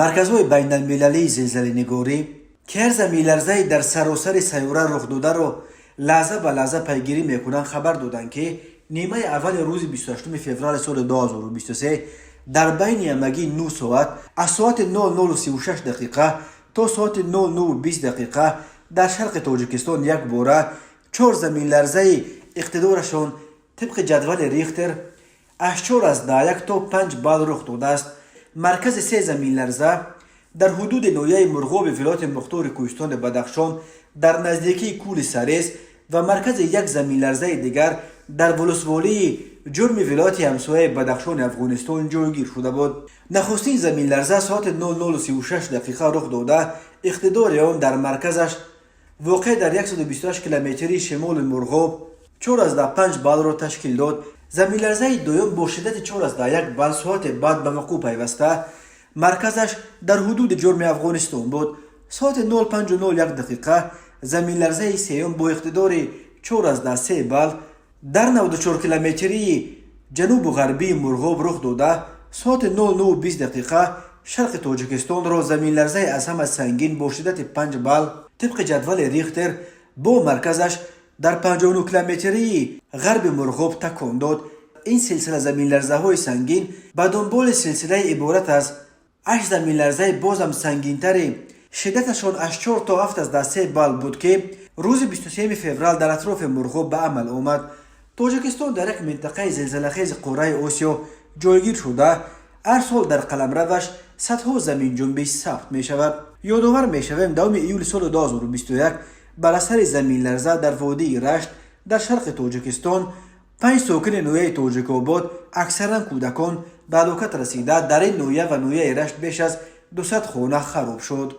марказҳои байналмилалии зилзаленигорӣ ки ҳар заминларзае дар саросари сайёра рухдодаро лаҳза ба лаҳза пайгирӣ мекунанд хабар доданд, ки нимаи аввали рӯзи 28 феврали соли 2023 дар байни амагии 9 соат аз соати 00:36 дақиқа то соати 00:20 дақиқа дар шарқи тоҷикистон як бора 4 заминларзаи иқтидорашон тибқи ҷадвали Рихтер аз 4,1 то 5 балл рух додааст. маркази 3 заминларза дар ҳудуди ноҳияи Мурғоби вилояти Мухтори Кӯҳистони Бадахшон дар наздикии Кӯли Сарес ва маркази як заминларзаи дигар дар вулусволии ҷурми вилояти ҳамсояи Бадахшони Афғонистон ҷойгир шуда буд. нахустин заминларза соати 00:36 дақиқа рух дода, иқтидори он дар марказаш воқеъ дар 128 километри шимоли Мурғоб 4,5 баллро ташкил дод. заминларзаи дуюм бо шиддати 4,1 балл соате баъд ба вуқӯъ пайваста, марказаш дар ҳудуди ҷурми Афғонистон буд. соати 05:01 дақиқа заминларзаи сеюм бо иқтидори 4,3 балл дар 94 километрии ҷанубу ғарбии Мурғоб рух дода, соати 00:20 дақиқа шарқи Тоҷикистонро заминларзаи аз ҳама сангин бо шиддати 5 балл тибқи ҷадвали Рихтер бо марказаш дар 59 километрии ғарби Мурғоб такон дод. ин силсила заминларзаҳои сангин ба дунболи силсилаи иборат аз 8 заминларзаи бозам сангинтари шиддаташон аз 4 то 7,3 балл буд, ки рӯзи 23 феврал дар атрофи Мурғоб ба амал омад. Тоҷикистон дар як минтақаи зилзалахези қораи Осиё ҷойгир шуда, ҳар сол дар қаламраваш садҳо заминҷунбиш сабт мешавад. ёдовар мешавем, 2 июли соли 2021 бар асари заминларза дар водии Рашт дар шарқи Тоҷикистон 5 сокини ноҳияи Тоҷикобод, аксаран кӯдакон, ба ҳалокат расида, дар ин ноҳия ва ноҳияи Рашт беш аз 200 хона хароб шуд.